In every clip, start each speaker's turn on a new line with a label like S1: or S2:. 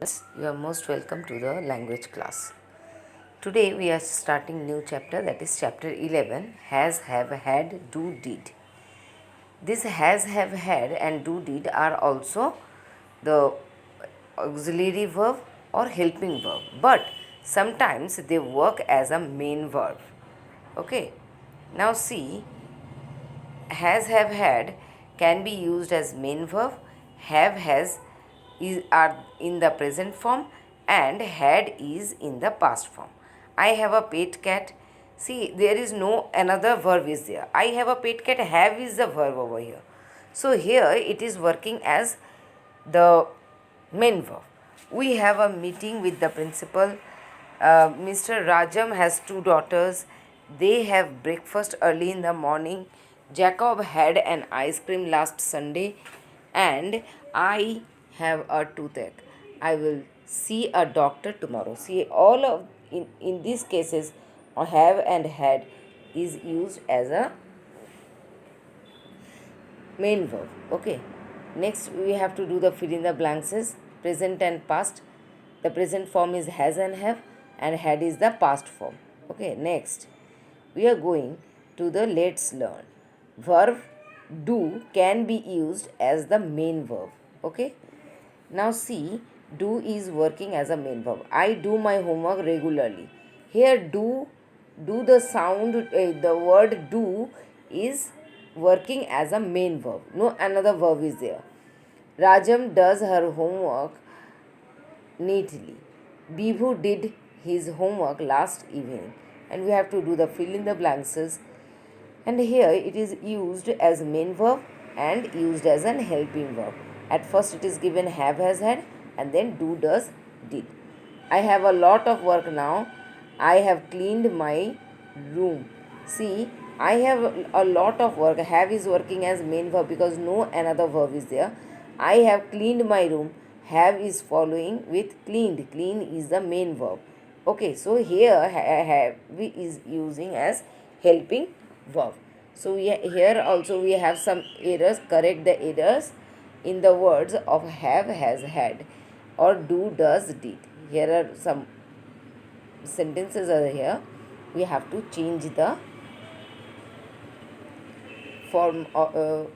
S1: You are most welcome to the language class. Today we are starting new chapter, that is chapter 11, has, have, had, do, did. This has, have, had and do, did are also the auxiliary verb or helping verb, but sometimes they work as a main verb. Okay. Now see, has, have, had can be used as main verb, have, has are in the present form, and had is in the past form. I have a pet cat. See, there is no another verb is there. I have a pet cat, have is the verb over here. So here it is working as the main verb. We have a meeting with the principal. Mr. Rajam has two daughters. They have breakfast early in the morning. Jacob had an ice cream last Sunday, and I have a toothache. I will see a doctor tomorrow. See, all of in these cases, have and had is used as a main verb. Okay. Next, we have to do the fill in the blanks is present and past. The present form is has and have, and had is the past form. Okay. Next, we are going to the let's learn. Verb do can be used as the main verb. Okay. Now see, do is working as a main verb. I do my homework regularly. Here do the sound, the word do is working as a main verb. No another verb is there. Rajam does her homework neatly. Bibhu did his homework last evening. And we have to do the fill in the blanks. And here it is used as main verb and used as an helping verb. At first it is given have, has, had, and then do, does, did. I have a lot of work now. I have cleaned my room. See, I have a lot of work. Have is working as main verb because no another verb is there. I have cleaned my room. Have is following with cleaned. Clean is the main verb. Okay, so here have is using as helping verb. So here also we have some errors. Correct the errors in the words of have, has, had, or do, does, did. Here are some sentences are here. We have to change the form.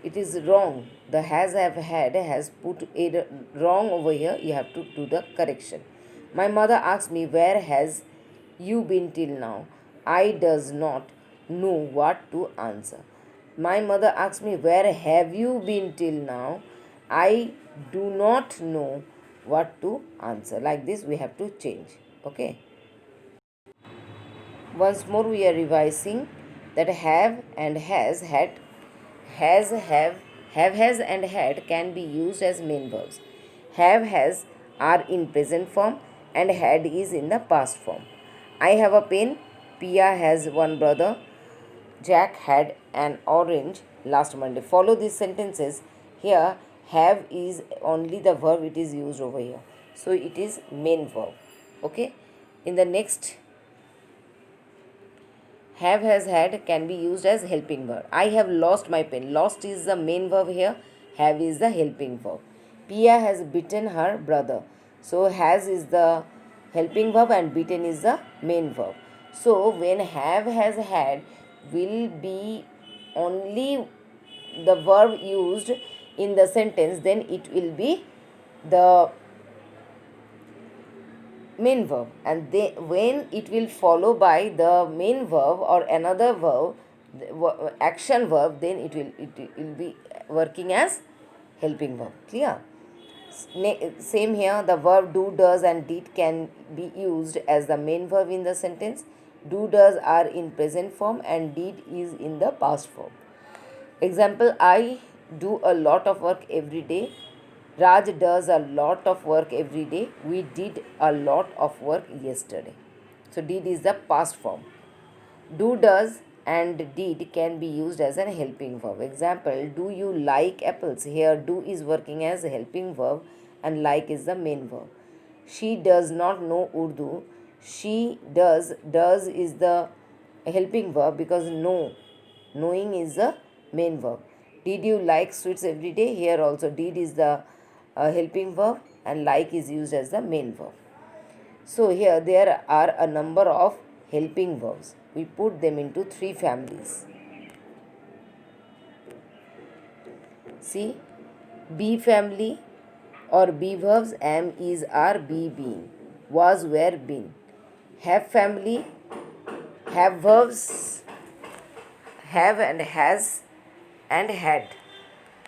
S1: It is wrong. The has, have, had has put error wrong over here. You have to do the correction. My mother asked me, where has you been till now? I does not know what to answer. My mother asked me, where have you been till now? I do not know what to answer. Like this we have to change. Okay. Once more we are revising that have and has, had, has, have, has and had can be used as main verbs. Have, has are in present form and had is in the past form. I have a pen. Pia has one brother. Jack had an orange last Monday. Follow these sentences. Here, have is only the verb it is used over here. So, it is main verb. Okay. In the next, have, has, had can be used as helping verb. I have lost my pen. Lost is the main verb here. Have is the helping verb. Pia has beaten her brother. So, has is the helping verb and beaten is the main verb. So, when have, has, had will be only the verb used in the sentence, then it will be the main verb, and when it will follow by the main verb or another verb, action verb, then it will be working as helping verb. Clear? Same here, the verb do, does and did can be used as the main verb in the sentence. Do, does are in present form and did is in the past form. Example, I do a lot of work every day. Raj does a lot of work every day. We did a lot of work yesterday. So, did is the past form. Do, does and did can be used as a helping verb. Example, do you like apples? Here, do is working as a helping verb and like is the main verb. She does not know Urdu. She does is the helping verb because knowing is the main verb. Did you like sweets every day? Here also did is the helping verb and like is used as the main verb. So here there are a number of helping verbs. We put them into three families. See, be family or be verbs: am, is, are, be, been, was, were, been. Have family, have verbs, have and has and had.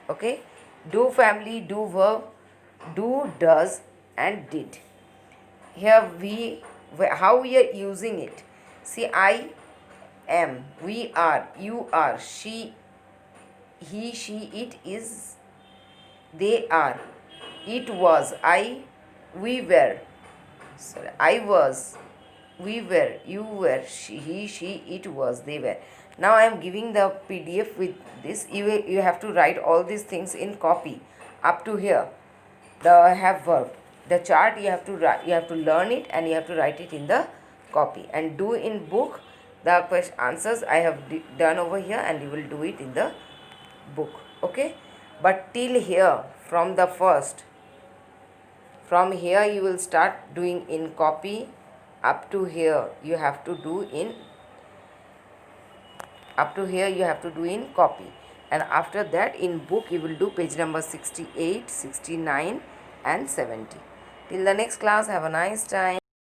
S1: Okay, do family, do verb, do, does and did. Here how we are using it. See, I am, we are, you are, she, he, she, it is, they are, it was, we were, sorry, I was, we were, you were, he, she, it was, they were. Now I am giving the PDF with this. You have to write all these things in copy up to here. The have verb. The chart you have to write, you have to learn it and you have to write it in the copy, and do in book. The answers I have done over here, and you will do it in the book. Okay, but till here, from the first, from here you will start doing in copy. Up to here you have to do in copy, and after that in book you will do page number 68, 69 and 70. Till the next class, have a nice time.